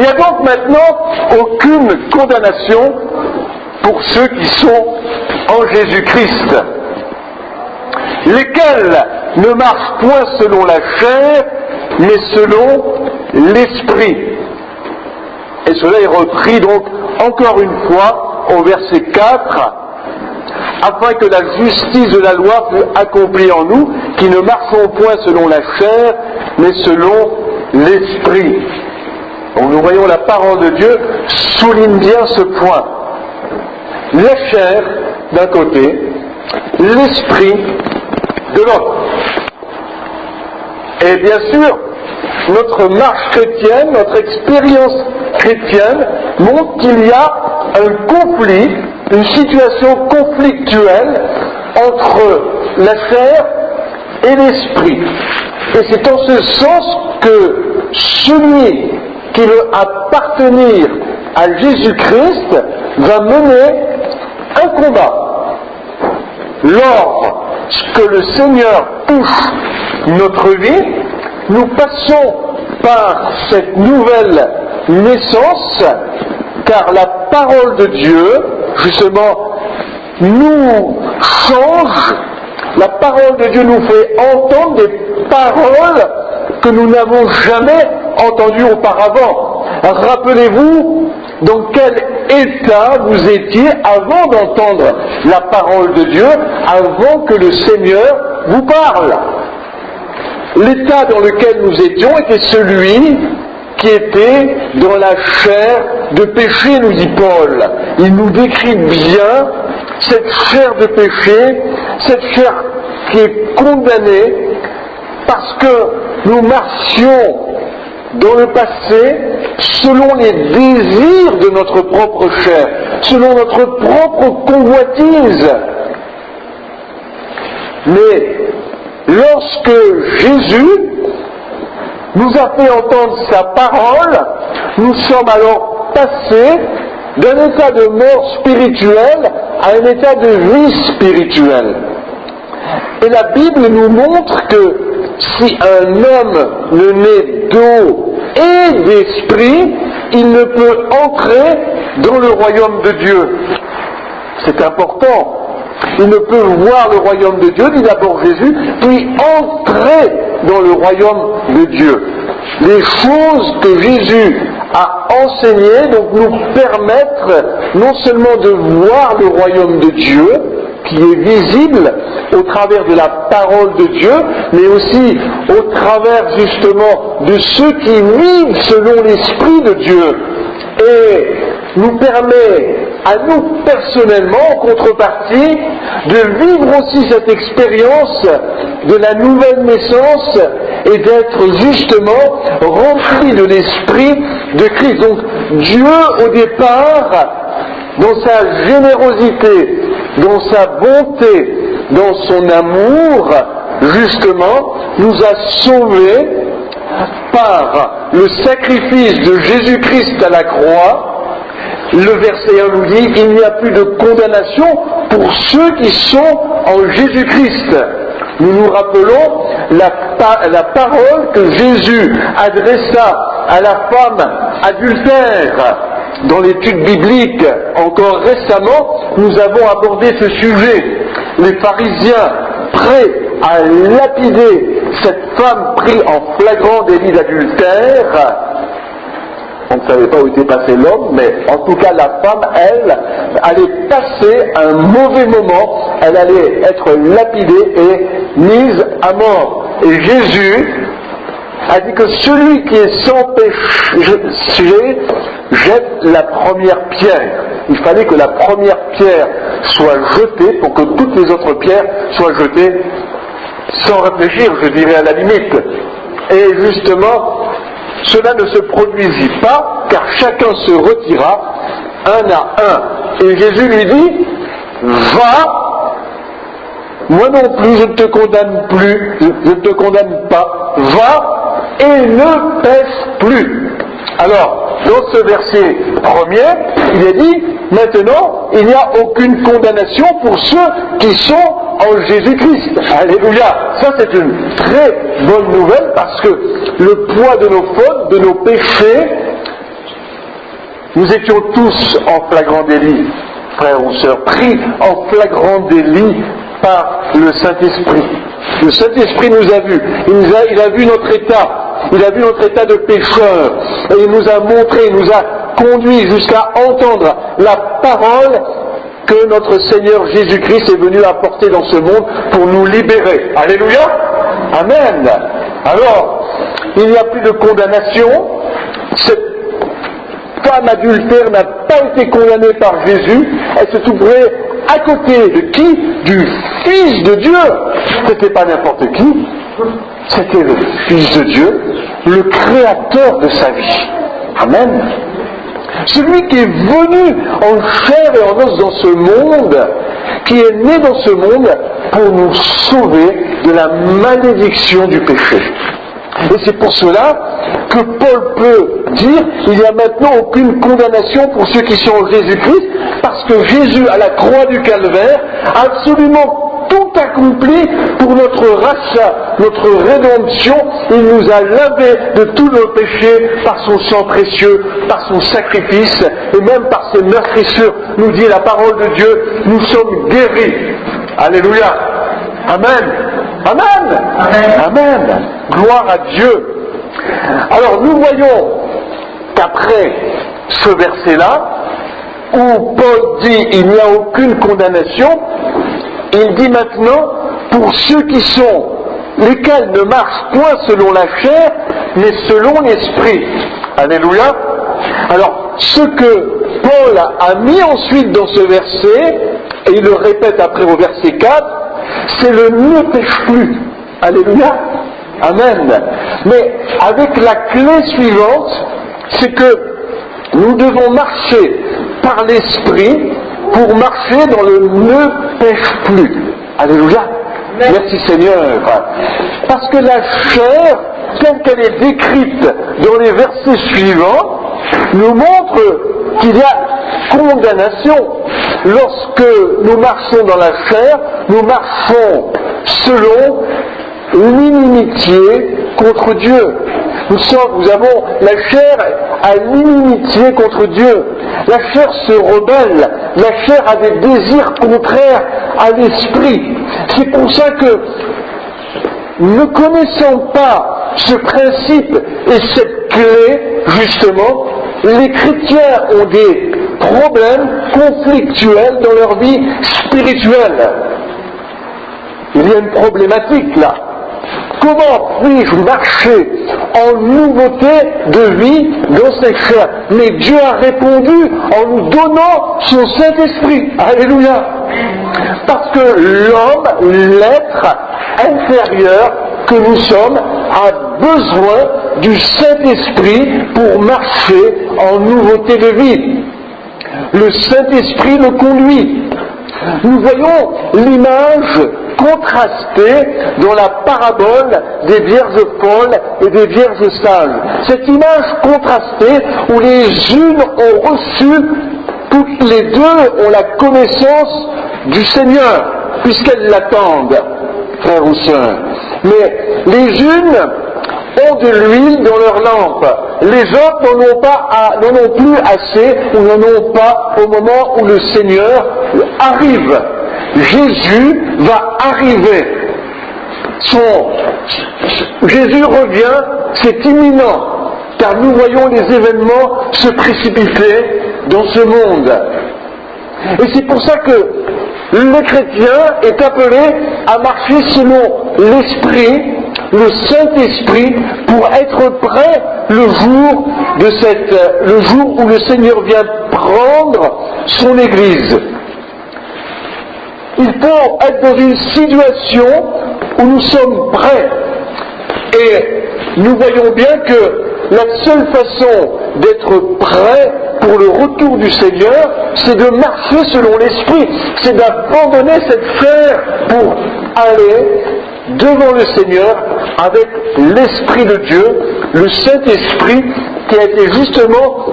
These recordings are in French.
Il n'y a donc maintenant aucune condamnation pour ceux qui sont en Jésus-Christ, lesquels ne marchent point selon la chair, mais selon l'Esprit. Et cela est repris donc encore une fois au verset 4, afin que la justice de la loi fût accomplie en nous, qui ne marchons point selon la chair, mais selon l'Esprit. Donc nous voyons la parole de Dieu souligne bien ce point. La chair d'un côté, l'Esprit de l'autre. Et bien sûr, notre marche chrétienne, notre expérience chrétienne montre qu'il y a un conflit, une situation conflictuelle entre la chair et l'esprit. Et c'est en ce sens que celui qui veut appartenir à Jésus-Christ va mener un combat. Lorsque le Seigneur touche notre vie, nous passons par cette nouvelle naissance, car la parole de Dieu, justement, nous change. La parole de Dieu nous fait entendre des paroles que nous n'avons jamais entendues auparavant. Rappelez-vous dans quel état vous étiez avant d'entendre la parole de Dieu, avant que le Seigneur vous parle. L'état dans lequel nous étions était celui qui était dans la chair de péché, nous dit Paul. Il nous décrit bien cette chair de péché, cette chair qui est condamnée parce que nous marchions dans le passé selon les désirs de notre propre chair, selon notre propre convoitise. Mais lorsque Jésus nous a fait entendre sa parole, nous sommes alors passés d'un état de mort spirituelle à un état de vie spirituelle. Et la Bible nous montre que si un homme ne naît d'eau et d'esprit, il ne peut entrer dans le royaume de Dieu. C'est important. Il ne peut voir le royaume de Dieu, dit d'abord Jésus, puis entrer dans le royaume de Dieu. Les choses que Jésus a enseignées donc nous permettent non seulement de voir le royaume de Dieu, qui est visible au travers de la parole de Dieu, mais aussi au travers justement de ceux qui vivent selon l'Esprit de Dieu. Et nous permet à nous personnellement, en contrepartie, de vivre aussi cette expérience de la nouvelle naissance et d'être justement rempli de l'Esprit de Christ. Donc Dieu, au départ, dans sa générosité, dans sa bonté, dans son amour, justement, nous a sauvés par le sacrifice de Jésus-Christ à la croix. Le verset 1 nous dit, il n'y a plus de condamnation pour ceux qui sont en Jésus-Christ. Nous nous rappelons la parole que Jésus adressa à la femme adultère. Dans l'étude biblique, encore récemment, nous avons abordé ce sujet. Les pharisiens, prêts à lapider cette femme prise en flagrant délit d'adultère, on ne savait pas où était passé l'homme, mais en tout cas la femme, elle, allait passer un mauvais moment, elle allait être lapidée et mise à mort. Et Jésus a dit que celui qui est sans péché jette la première pierre. Il fallait que la première pierre soit jetée pour que toutes les autres pierres soient jetées sans réfléchir, je dirais à la limite. Et justement, cela ne se produisit pas, car chacun se retira un à un. Et Jésus lui dit, va, moi non plus je ne te condamne plus, je ne te condamne pas, va et ne pêche plus. Alors, dans ce verset premier, il est dit, maintenant, il n'y a aucune condamnation pour ceux qui sont en Jésus-Christ. Alléluia. Ça, c'est une très bonne nouvelle parce que le poids de nos fautes, de nos péchés, Nous étions tous en flagrant délit, frères ou sœurs, pris en flagrant délit par le Saint-Esprit. Le Saint-Esprit nous a vus, il a vu notre état de pécheur, et il nous a montré, il nous a conduit jusqu'à entendre la parole que notre Seigneur Jésus-Christ est venu apporter dans ce monde pour nous libérer. Alléluia! Amen! Alors, il n'y a plus de condamnation. Cette femme adultère n'a pas été condamnée par Jésus. Elle se trouvait à côté de qui? Du Fils de Dieu. C'était pas n'importe qui. C'était le Fils de Dieu, le Créateur de sa vie. Amen. Celui qui est venu en chair et en os dans ce monde, qui est né dans ce monde pour nous sauver de la malédiction du péché. Et c'est pour cela que Paul peut dire il n'y a maintenant aucune condamnation pour ceux qui sont en Jésus-Christ, parce que Jésus, à la croix du Calvaire, a absolument tout accompli pour notre rachat, notre rédemption. Il nous a lavés de tous nos péchés par son sang précieux, par son sacrifice, et même par ses meurtrissures, nous dit la parole de Dieu, nous sommes guéris. Alléluia. Amen. Amen. Amen. Amen. Gloire à Dieu. Alors nous voyons qu'après ce verset-là, où Paul dit il n'y a aucune condamnation, il dit maintenant pour ceux qui sont, lesquels ne marchent point selon la chair, mais selon l'esprit. Alléluia. Alors ce que Paul a mis ensuite dans ce verset, et il le répète après au verset 4, c'est le ne pêche plus. Alléluia. Amen. Mais avec la clé suivante, c'est que nous devons marcher par l'esprit pour marcher dans le ne pêche plus. Alléluia. Merci Seigneur. Parce que la chair, telle qu'elle est décrite dans les versets suivants, nous montre qu'il y a condamnation. Lorsque nous marchons dans la chair, nous marchons selon l'inimitié contre Dieu. Nous avons la chair à l'inimitié contre Dieu. La chair se rebelle. La chair a des désirs contraires à l'esprit. C'est pour ça que, ne connaissant pas ce principe et cette clé, justement, les chrétiens ont des problèmes conflictuels dans leur vie spirituelle. Il y a une problématique là. Comment puis-je marcher en nouveauté de vie dans cette chair? Mais Dieu a répondu en nous donnant son Saint-Esprit. Alléluia. Parce que l'homme, l'être inférieur que nous sommes, a besoin du Saint-Esprit pour marcher en nouveauté de vie. Le Saint-Esprit le conduit. Nous voyons l'image contrastée dans la parabole des vierges folles et des vierges sages. Cette image contrastée où les unes ont reçu, toutes les deux ont la connaissance du Seigneur, puisqu'elles l'attendent, frères ou sœurs. Mais les unes ont de l'huile dans leur lampe. Les autres n'en ont plus assez ou n'en ont pas au moment où le Seigneur arrive. Jésus va arriver. Jésus revient, c'est imminent, car nous voyons les événements se précipiter dans ce monde. Et c'est pour ça que le chrétien est appelé à marcher selon l'Esprit, le Saint-Esprit, pour être prêt le jour où le Seigneur vient prendre son Église. Il faut être dans une situation où nous sommes prêts. Et nous voyons bien que la seule façon d'être prêt pour le retour du Seigneur, c'est de marcher selon l'Esprit, c'est d'abandonner cette chair pour aller devant le Seigneur avec l'Esprit de Dieu, le Saint-Esprit qui a été justement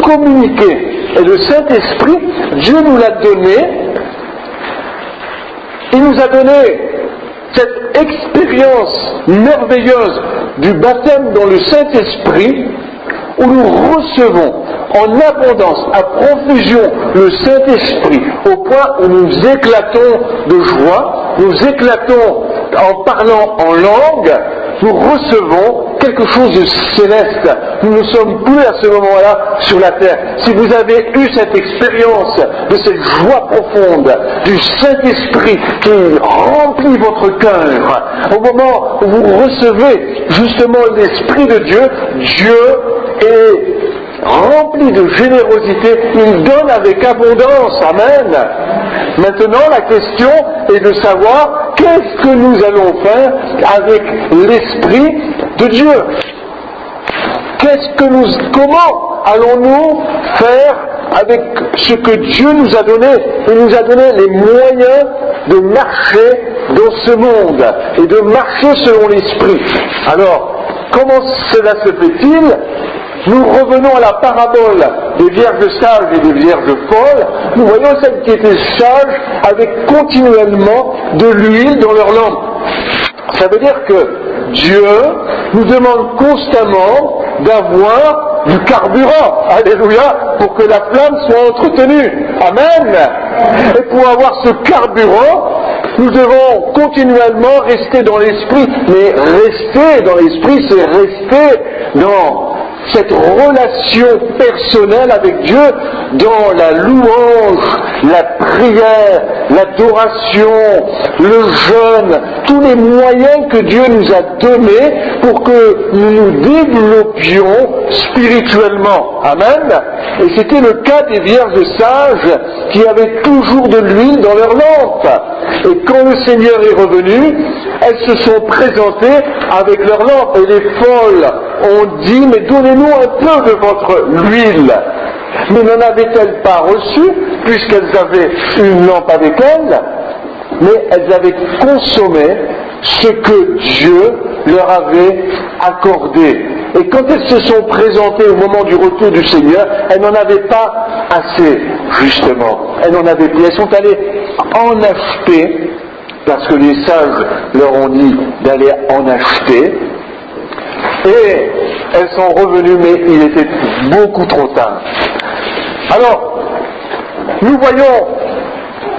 communiqué. Et le Saint-Esprit, Dieu nous l'a donné. Il nous a donné cette expérience merveilleuse du baptême dans le Saint-Esprit où nous recevons en abondance, à profusion, le Saint-Esprit, au point où nous éclatons de joie, nous éclatons en parlant en langue, nous recevons quelque chose de céleste. Nous ne sommes plus à ce moment-là sur la terre. Si vous avez eu cette expérience de cette joie profonde du Saint-Esprit qui remplit votre cœur, au moment où vous recevez justement l'Esprit de Dieu, Dieu est rempli de générosité, il donne avec abondance. Amen. Maintenant, la question est de savoir qu'est-ce que nous allons faire avec l'Esprit de Dieu. Comment allons-nous faire avec ce que Dieu nous a donné? Il nous a donné les moyens de marcher dans ce monde et de marcher selon l'Esprit. Alors, comment cela se fait-il? Nous revenons à la parabole des vierges sages et des vierges folles. Nous voyons celles qui étaient sages avec continuellement de l'huile dans leur lampe. Ça veut dire que Dieu nous demande constamment d'avoir du carburant, alléluia, pour que la flamme soit entretenue. Amen. Et pour avoir ce carburant, nous devons continuellement rester dans l'esprit. Mais rester dans l'esprit, c'est rester dans cette relation personnelle avec Dieu, dans la louange, la prière, l'adoration, le jeûne, tous les moyens que Dieu nous a donnés pour que nous nous développions spirituellement. Amen. Et c'était le cas des vierges sages qui avaient toujours de l'huile dans leur lampe. Et quand le Seigneur est revenu, elles se sont présentées avec leur lampe. Et les folles ont dit, mais donnez-nous un peu de votre huile. Mais n'en avaient-elles pas reçu, puisqu'elles avaient une lampe avec elles, mais elles avaient consommé ce que Dieu leur avait accordé. Et quand elles se sont présentées au moment du retour du Seigneur, elles n'en avaient pas assez, justement. Elles n'en avaient plus. Elles sont allées en acheter, parce que les sages leur ont dit d'aller en acheter, et elles sont revenues, mais il était beaucoup trop tard. Alors, nous voyons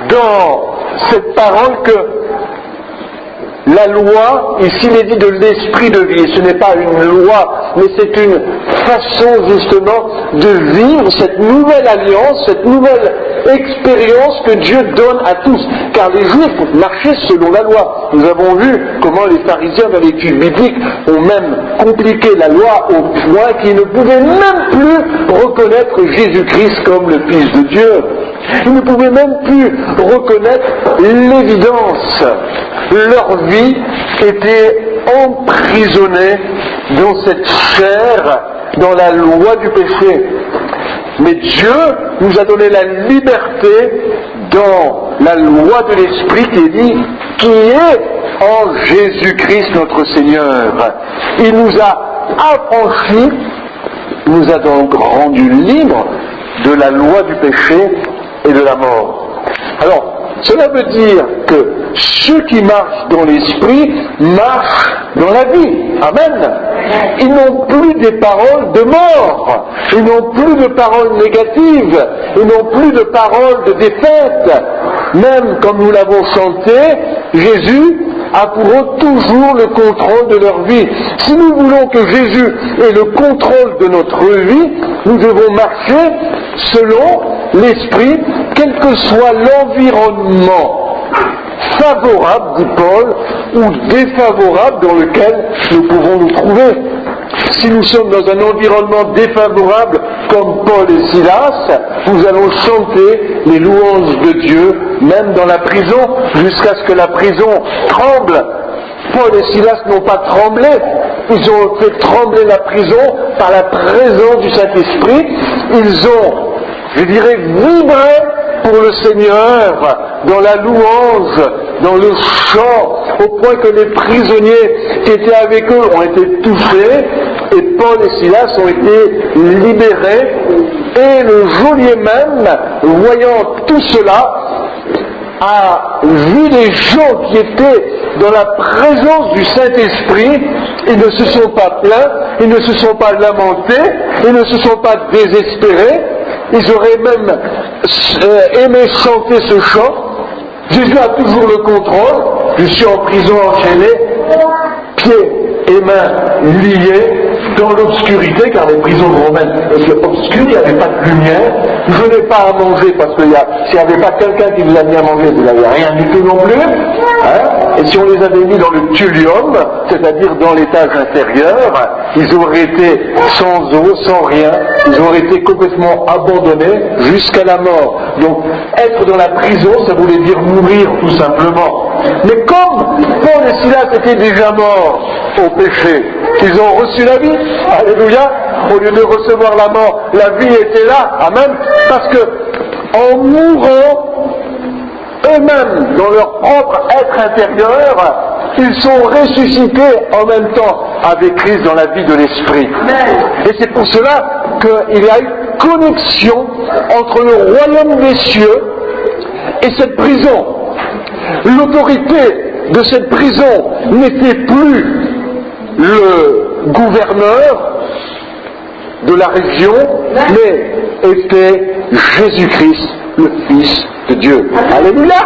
dans cette parole que la loi, ici il est dit de l'esprit de vie, ce n'est pas une loi, mais c'est une façon justement de vivre cette nouvelle alliance, cette nouvelle expérience que Dieu donne à tous. Car les Juifs marchaient selon la loi. Nous avons vu comment les pharisiens dans l'étude biblique ont même compliqué la loi au point qu'ils ne pouvaient même plus reconnaître Jésus-Christ comme le Fils de Dieu. Ils ne pouvaient même plus reconnaître l'évidence. Leur vie était emprisonnée dans cette chair, dans la loi du péché. Mais Dieu nous a donné la liberté dans la loi de l'Esprit qui est dit, qui est en Jésus-Christ notre Seigneur. Il nous a affranchis, nous a donc rendus libres de la loi du péché et de la mort. Alors, cela veut dire que ceux qui marchent dans l'esprit marchent dans la vie. Amen. Ils n'ont plus des paroles de mort. Ils n'ont plus de paroles négatives. Ils n'ont plus de paroles de défaite. Même comme nous l'avons chanté, Jésus a pour eux toujours le contrôle de leur vie. Si nous voulons que Jésus ait le contrôle de notre vie, nous devons marcher selon l'esprit, quel que soit l'environnement favorable, dit Paul, ou défavorable dans lequel nous pouvons nous trouver. Si nous sommes dans un environnement défavorable, comme Paul et Silas, nous allons chanter les louanges de Dieu, même dans la prison, jusqu'à ce que la prison tremble. Paul et Silas n'ont pas tremblé, ils ont fait trembler la prison par la présence du Saint-Esprit. Ils ont, je dirais, vibré pour le Seigneur, dans la louange, dans le chant, au point que les prisonniers qui étaient avec eux ont été touchés, et Paul et Silas ont été libérés, et le geôlier même, voyant tout cela, a vu des gens qui étaient dans la présence du Saint-Esprit, ils ne se sont pas plaints, ils ne se sont pas lamentés, ils ne se sont pas désespérés, ils auraient même aimé chanter ce chant. Jésus a toujours le contrôle, je suis en prison enchaîné, pieds et mains liés, dans l'obscurité, car les prisons romaines étaient obscures, il n'y avait pas de lumière, je n'ai pas à manger, parce que s'il n'y avait pas quelqu'un qui vous a mis à manger, vous n'avez rien du tout non plus, hein? Et si on les avait mis dans le thulium, c'est-à-dire dans l'étage inférieur, ils auraient été sans eau, sans rien, ils auraient été complètement abandonnés jusqu'à la mort. Donc, être dans la prison, ça voulait dire mourir tout simplement. Mais comme Paul et Silas étaient déjà morts au péché, ils ont reçu la vie, alléluia, au lieu de recevoir la mort, la vie était là, amen, parce que en mourant eux-mêmes dans leur propre être intérieur, ils sont ressuscités en même temps avec Christ dans la vie de l'Esprit. Et c'est pour cela qu'il y a une connexion entre le royaume des cieux et cette prison. L'autorité de cette prison n'était plus le gouverneur de la région, mais était Jésus-Christ, le Fils de Dieu. Alléluia!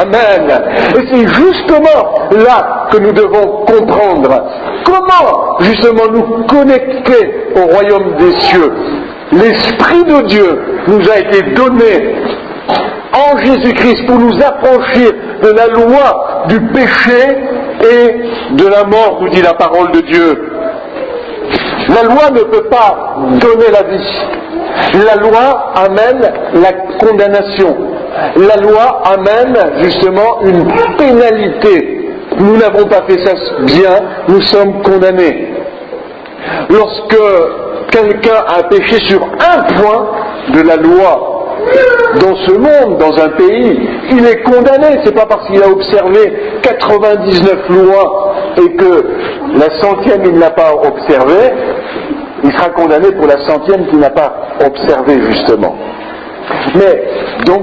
Amen! Et c'est justement là que nous devons comprendre comment justement nous connecter au royaume des cieux. L'Esprit de Dieu nous a été donné en Jésus-Christ pour nous affranchir de la loi du péché et de la mort, nous dit la parole de Dieu. La loi ne peut pas donner la vie. La loi amène la condamnation. La loi amène justement une pénalité. Nous n'avons pas fait ça bien, nous sommes condamnés. Lorsque quelqu'un a péché sur un point de la loi, dans ce monde, dans un pays, il est condamné. C'est pas parce qu'il a observé 99 lois et que la centième il n'a pas observé, il sera condamné pour la centième qu'il n'a pas observé justement. Mais donc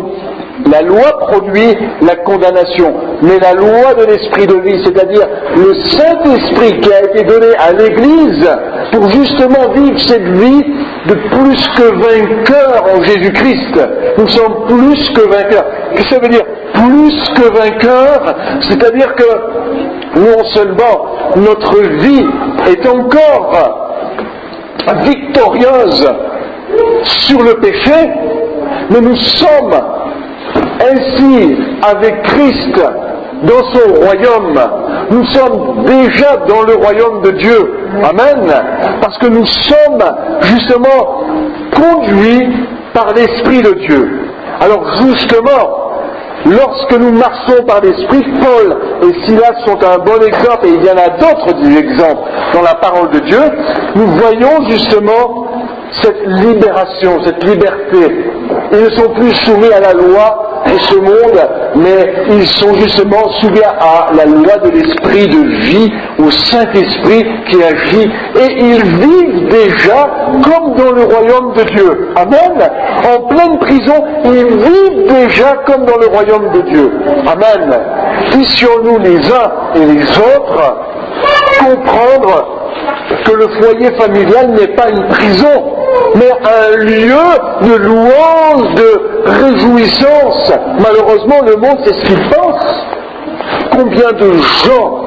la loi produit la condamnation, mais la loi de l'esprit de vie, c'est-à-dire le Saint-Esprit qui a été donné à l'Église pour justement vivre cette vie de plus que vainqueurs en Jésus-Christ. Nous sommes plus que vainqueurs. Qu'est-ce que ça veut dire plus que vainqueurs? C'est-à-dire que non seulement notre vie est encore victorieuse sur le péché, mais nous sommes ainsi avec Christ dans son royaume. Nous sommes déjà dans le royaume de Dieu. Amen. Parce que nous sommes justement conduits par l'Esprit de Dieu. Alors justement, lorsque nous marchons par l'Esprit, Paul et Silas sont un bon exemple, et il y en a d'autres exemples dans la parole de Dieu, nous voyons justement cette libération, cette liberté. Ils ne sont plus soumis à la loi de ce monde, mais ils sont justement soumis à la loi de l'esprit de vie, au Saint-Esprit qui agit, et ils vivent déjà comme dans le royaume de Dieu. Amen. En pleine prison, ils vivent déjà comme dans le royaume de Dieu. Amen. Puissions-nous les uns et les autres comprendre que le foyer familial n'est pas une prison, mais un lieu de louange, de réjouissance. Malheureusement, le monde, c'est ce qu'il pense. Combien de gens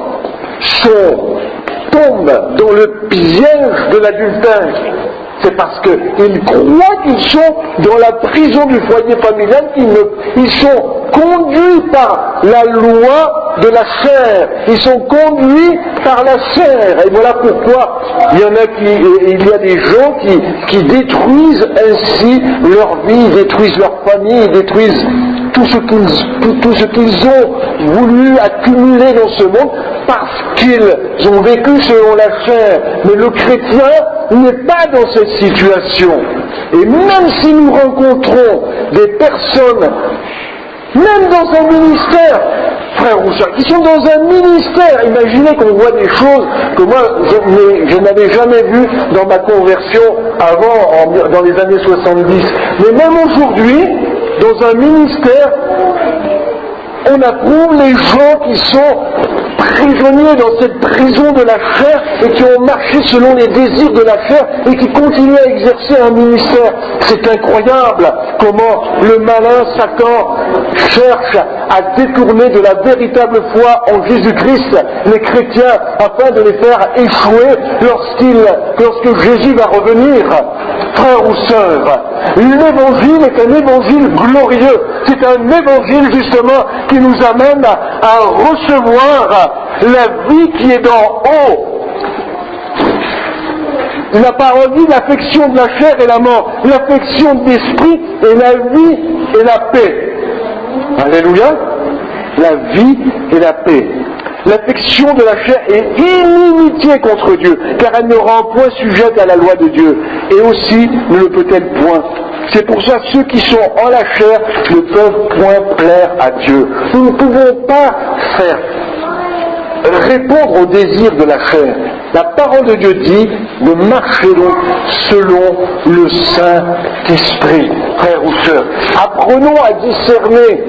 tombent dans le piège de l'adultère? C'est parce qu'ils croient qu'ils sont dans la prison du foyer familial, ils sont conduits par la loi de la chair. Ils sont conduits par la chair. Et voilà pourquoi il y a des gens qui détruisent ainsi leur vie, détruisent leur famille, détruisent tout ce qu'ils ont voulu accumuler dans ce monde parce qu'ils ont vécu selon la chair. Mais le chrétien n'est pas dans cette situation. Et même si nous rencontrons des personnes, même dans un ministère, frères ou sœurs, qui sont dans un ministère, imaginez qu'on voit des choses que moi je n'avais jamais vues dans ma conversion avant, dans les années 70. Mais même aujourd'hui, dans un ministère, on approuve les gens qui sont prisonniers dans cette prison de la chair et qui ont marché selon les désirs de la chair et qui continuent à exercer un ministère. C'est incroyable comment le malin Satan cherche à détourner de la véritable foi en Jésus-Christ les chrétiens afin de les faire échouer lorsque Jésus va revenir. Frères ou sœurs, l'évangile est un évangile glorieux. C'est un évangile justement qui nous amène à recevoir la vie qui est d'en haut. La parole dit l'affection de la chair et la mort, l'affection de l'esprit et la vie et la paix. Alléluia. La vie et la paix. L'affection de la chair est inimitié contre Dieu, car elle ne rend point sujette à la loi de Dieu, et aussi ne le peut-elle point. C'est pour ça que ceux qui sont en la chair ne peuvent point plaire à Dieu. Nous ne pouvons pas répondre aux désirs de la chair. La parole de Dieu dit de marcher donc selon le Saint-Esprit. Frères ou sœurs, apprenons à discerner,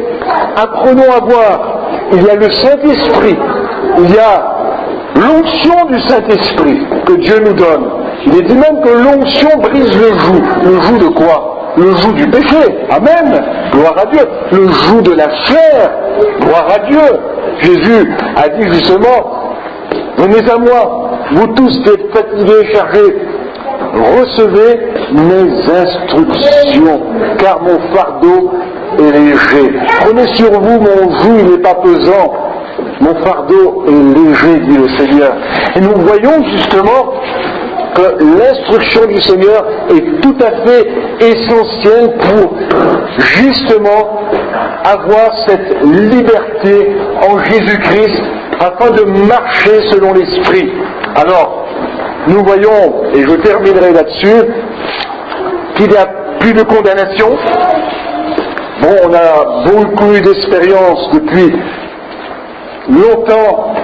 apprenons à voir. Il y a le Saint-Esprit, il y a l'onction du Saint-Esprit que Dieu nous donne. Il est dit même que l'onction brise le joug. Le joug de quoi? Le joug du péché. Amen. Gloire à Dieu. Le joug de la chair. Gloire à Dieu. Jésus a dit justement, venez à moi, vous tous qui êtes fatigués et chargés, recevez mes instructions, car mon fardeau est léger. Prenez sur vous mon joug, il n'est pas pesant. Mon fardeau est léger, dit le Seigneur. Et nous voyons justement que l'instruction du Seigneur est tout à fait essentielle pour justement avoir cette liberté en Jésus-Christ afin de marcher selon l'Esprit. Alors, nous voyons, et je terminerai là-dessus, qu'il n'y a plus de condamnation. Bon, on a beaucoup eu d'expérience depuis longtemps.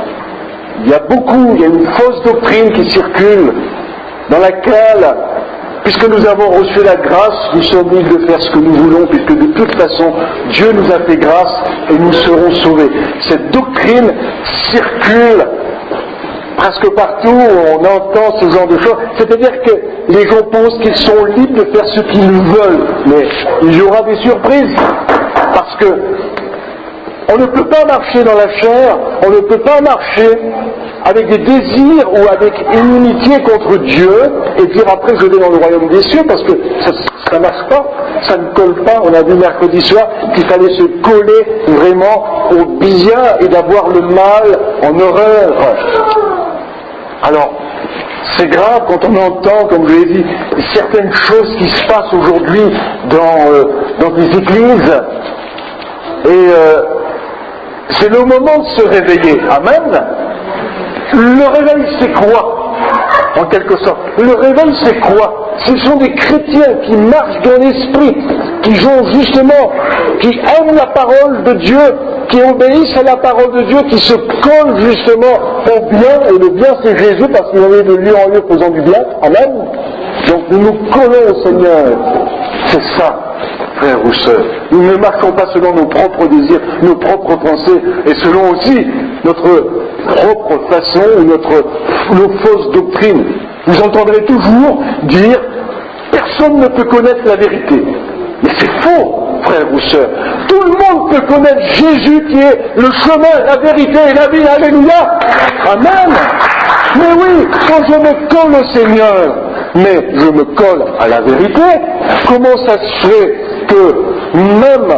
Il y a une fausse doctrine qui circule dans laquelle, puisque nous avons reçu la grâce, nous sommes libres de faire ce que nous voulons, puisque de toute façon, Dieu nous a fait grâce et nous serons sauvés. Cette doctrine circule presque partout où on entend ce genre de choses. C'est-à-dire que les gens pensent qu'ils sont libres de faire ce qu'ils veulent, mais il y aura des surprises, parce que on ne peut pas marcher dans la chair, on ne peut pas marcher avec des désirs ou avec une inimitié contre Dieu et dire après je vais dans le royaume des cieux, parce que ça ne marche pas, ça ne colle pas. On a vu mercredi soir qu'il fallait se coller vraiment au bien et d'avoir le mal en horreur. Alors, c'est grave quand on entend, comme je l'ai dit, certaines choses qui se passent aujourd'hui dans des églises et c'est le moment de se réveiller. Amen. Le réveil, c'est quoi? En quelque sorte. Le réveil, c'est quoi? Ce sont des chrétiens qui marchent dans l'esprit, qui ont justement, qui aiment la parole de Dieu, qui obéissent à la parole de Dieu, qui se collent justement au bien, et le bien c'est Jésus, parce qu'il en est de lieu en lieu faisant du bien. Amen. Donc nous nous collons au Seigneur. C'est ça, frères ou sœurs. Nous ne marchons pas selon nos propres désirs, nos propres pensées, et selon aussi notre propre façon ou nos fausses doctrines. Vous entendrez toujours dire « personne ne peut connaître la vérité ». Mais c'est faux, frères ou sœurs. Tout le monde peut connaître Jésus qui est le chemin, la vérité et la vie. Alléluia. Amen. Mais oui, quand je me colle au Seigneur, mais je me colle à la vérité, comment ça se fait que même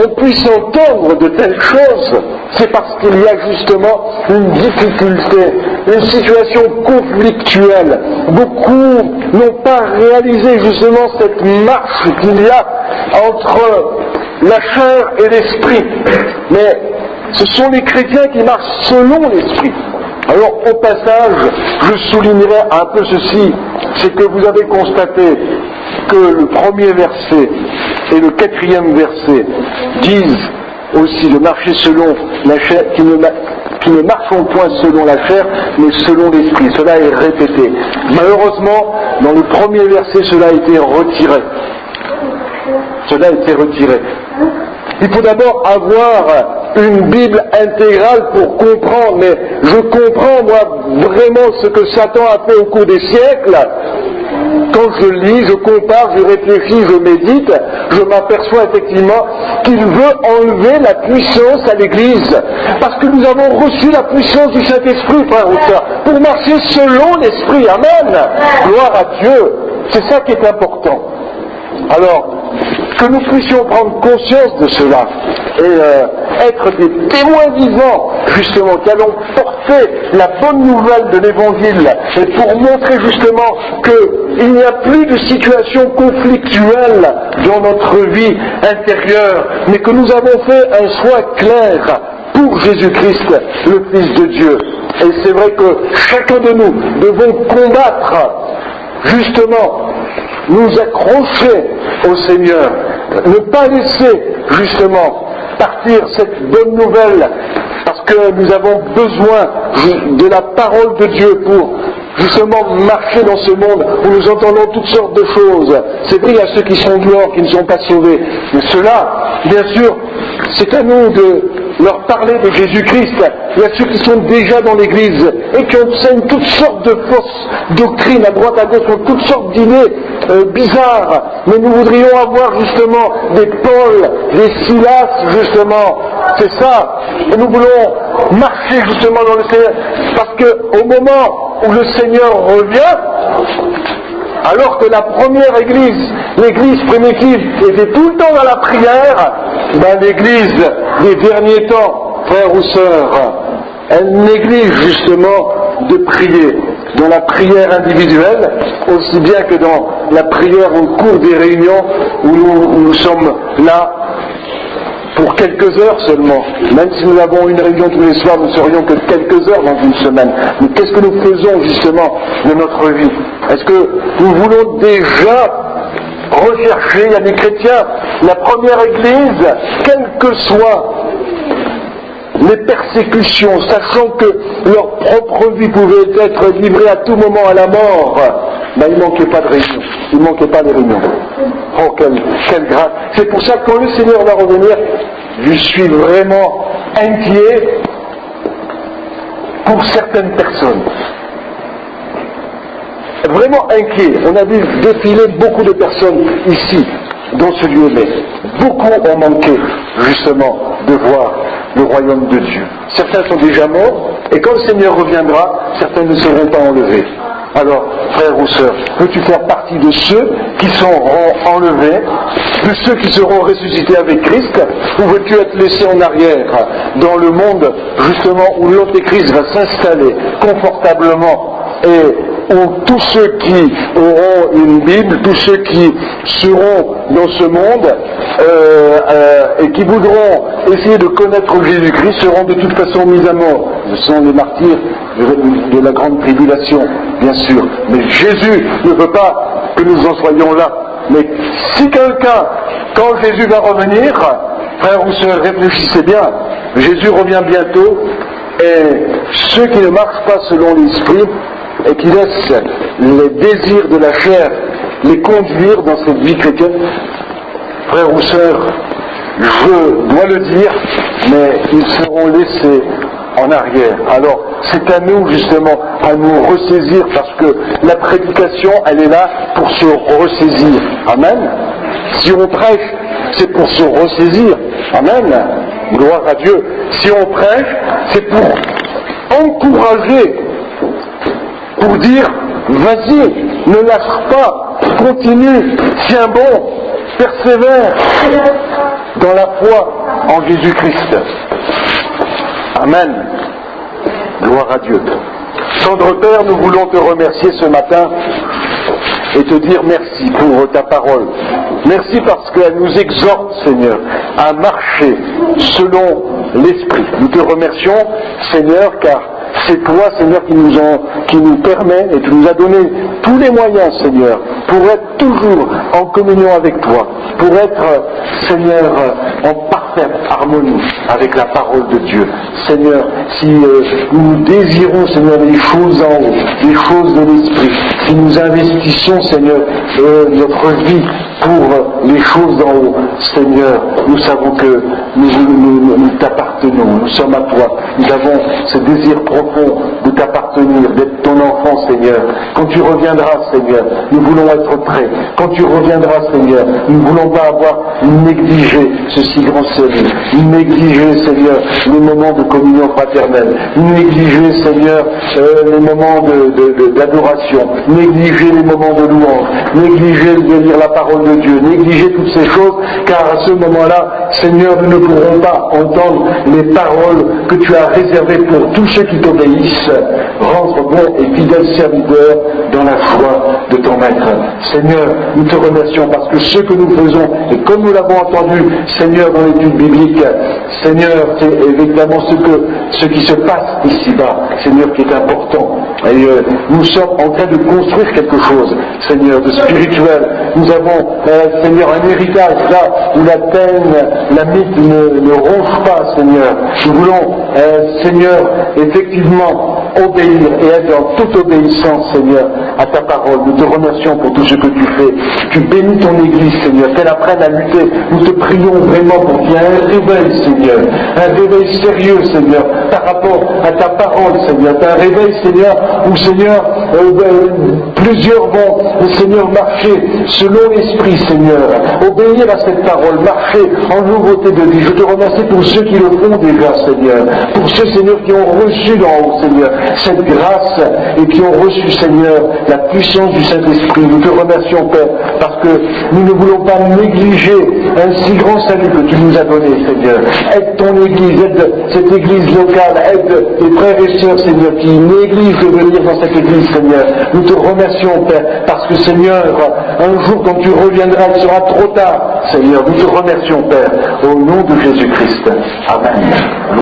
on puisse entendre de telles choses? C'est parce qu'il y a justement une difficulté, une situation conflictuelle. Beaucoup n'ont pas réalisé justement cette marche qu'il y a entre la chair et l'esprit. Mais ce sont les chrétiens qui marchent selon l'esprit. Alors au passage, je soulignerai un peu ceci, c'est que vous avez constaté que le premier verset et le quatrième verset disent aussi de marcher selon la chair, qui ne marchons point selon la chair, mais selon l'esprit. Cela est répété. Malheureusement, dans le premier verset, cela a été retiré. Cela a été retiré. Il faut d'abord avoir une Bible intégrale pour comprendre, mais je comprends moi vraiment ce que Satan a fait au cours des siècles. Quand je lis, je compare, je réfléchis, je médite, je m'aperçois effectivement qu'il veut enlever la puissance à l'Église. Parce que nous avons reçu la puissance du Saint-Esprit, frères et sœurs, pour marcher selon l'Esprit. Amen. Gloire à Dieu. C'est ça qui est important. Alors, que nous puissions prendre conscience de cela et être des témoins vivants, justement, qui allons porter la bonne nouvelle de l'Évangile et pour montrer justement qu'il n'y a plus de situation conflictuelle dans notre vie intérieure, mais que nous avons fait un choix clair pour Jésus-Christ, le Fils de Dieu. Et c'est vrai que chacun de nous devons combattre, justement, nous accrocher au Seigneur, ne pas laisser justement partir cette bonne nouvelle, parce que nous avons besoin de la parole de Dieu pour justement marcher dans ce monde où nous entendons toutes sortes de choses. C'est vrai, il y a ceux qui sont dehors, qui ne sont pas sauvés, mais ceux-là, bien sûr, c'est à nous de leur parler de Jésus-Christ. Il y a ceux qui sont déjà dans l'Église et qui enseignent toutes sortes de fausses doctrines à droite à gauche, toutes sortes d'idées bizarres. Mais nous voudrions avoir justement des Paul, des Silas, justement. C'est ça. Et nous voulons marcher justement dans le Seigneur. Parce qu'au moment où le Seigneur revient, alors que la première église, l'église primitive, était tout le temps dans la prière, l'église des derniers temps, frères ou sœurs, elle néglige justement de prier. Dans la prière individuelle, aussi bien que dans la prière au cours des réunions où nous sommes là pour quelques heures seulement. Même si nous avons une réunion tous les soirs, nous serions que quelques heures dans une semaine. Mais qu'est-ce que nous faisons justement de notre vie? Est-ce que nous voulons déjà rechercher, il y a des chrétiens, la première église, quelles que soient les persécutions, sachant que leur propre vie pouvait être livrée à tout moment à la mort, il ne manquait pas de réunions. Il ne manquait pas de réunions. Oh, quelle grâce. C'est pour ça que quand le Seigneur va revenir, je suis vraiment inquiet pour certaines personnes. Vraiment inquiet. On a vu défiler beaucoup de personnes ici, dans ce lieu, mais beaucoup ont manqué justement de voir le royaume de Dieu. Certains sont déjà morts, et quand le Seigneur reviendra, certains ne seront pas enlevés. Alors, frères ou sœurs, veux-tu faire partie de ceux qui seront enlevés, de ceux qui seront ressuscités avec Christ, ou veux-tu être laissé en arrière dans le monde, justement, où l'Antéchrist va s'installer confortablement et où tous ceux qui auront une Bible, tous ceux qui seront dans ce monde et qui voudront essayer de connaître Jésus-Christ seront de toute façon mis à mort. Ce sont les martyrs de la grande tribulation, bien sûr. Mais Jésus ne veut pas que nous en soyons là. Mais si quelqu'un, quand Jésus va revenir, frères ou sœurs, réfléchissez bien, Jésus revient bientôt, et ceux qui ne marchent pas selon l'Esprit, et qui laissent les désirs de la chair les conduire dans cette vie chrétienne, frères ou sœurs, je dois le dire, mais ils seront laissés en arrière. Alors, c'est à nous justement à nous ressaisir, parce que la prédication, elle est là pour se ressaisir. Amen. Si on prêche, c'est pour se ressaisir. Amen. Gloire à Dieu. Si on prêche, c'est pour encourager, pour dire, vas-y, ne lâche pas, continue, tiens bon, persévère dans la foi en Jésus-Christ. Amen. Gloire à Dieu. Tendre Père, nous voulons te remercier ce matin et te dire merci pour ta parole. Merci parce qu'elle nous exhorte, Seigneur, à marcher selon l'Esprit. Nous te remercions, Seigneur, car c'est toi, Seigneur, qui nous permet et tu nous as donné tous les moyens, Seigneur, pour être toujours en communion avec toi, pour être, Seigneur, en parfaite harmonie avec la parole de Dieu. Seigneur, si nous désirons, Seigneur, les choses en haut, les choses de l'Esprit, si nous investissons, Seigneur, notre vie pour les choses d'en haut. Seigneur, nous savons que nous t'appartenons, nous sommes à toi. Nous avons ce désir profond de t'appartenir, d'être ton enfant, Seigneur. Quand tu reviendras, Seigneur, nous voulons être prêts. Quand tu reviendras, Seigneur, nous ne voulons pas avoir négligé ce si grand salut, négliger, Seigneur, les moments de communion fraternelle, négliger, Seigneur, les moments d'adoration, négliger les moments de louange, négliger de lire la parole de Dieu, négliger toutes ces choses, car à ce moment-là, Seigneur, nous ne pourrons pas entendre les paroles que tu as réservées pour tous ceux qui t'obéissent, rendre bon et fidèle serviteur dans la foi de ton Maître. Seigneur, nous te remercions parce que ce que nous faisons, et comme nous l'avons entendu, Seigneur, dans l'étude biblique, Seigneur, c'est évidemment ce qui se passe ici-bas, Seigneur, qui est important. Et nous sommes en train de construire quelque chose, Seigneur, de spirituel. Nous avons, Seigneur, un héritage là où la peine, la mythe ne ronge pas, Seigneur. Nous voulons, Seigneur, effectivement, obéir et être en toute obéissance, Seigneur, à ta parole. Nous te remercions pour tout ce que tu fais. Tu bénis ton Église, Seigneur, qu'elle apprenne à lutter. Nous te prions vraiment pour qu'il y ait un réveil, Seigneur, un réveil sérieux, Seigneur, par rapport à ta parole, Seigneur. Un réveil, Seigneur, où, Seigneur, plusieurs vont, Seigneur, marcher selon l'Esprit, Seigneur, obéir à cette parole, marcher en nouveauté de vie. Je te remercie pour ceux qui le font déjà, Seigneur, pour ceux, Seigneur, qui ont reçu d'en haut, Seigneur, cette grâce et qui ont reçu, Seigneur, la puissance du Saint-Esprit. Nous te remercions, Père, parce que nous ne voulons pas négliger un si grand salut que tu nous as donné, Seigneur. Aide ton Église, aide cette Église locale, aide les frères et sœurs, Seigneur, qui négligent de venir dans cette Église, Seigneur. Nous te remercions, Père, parce que, Seigneur, un jour, quand tu reviendras, il sera trop tard, Seigneur. Nous te remercions, Père, au nom de Jésus-Christ. Amen.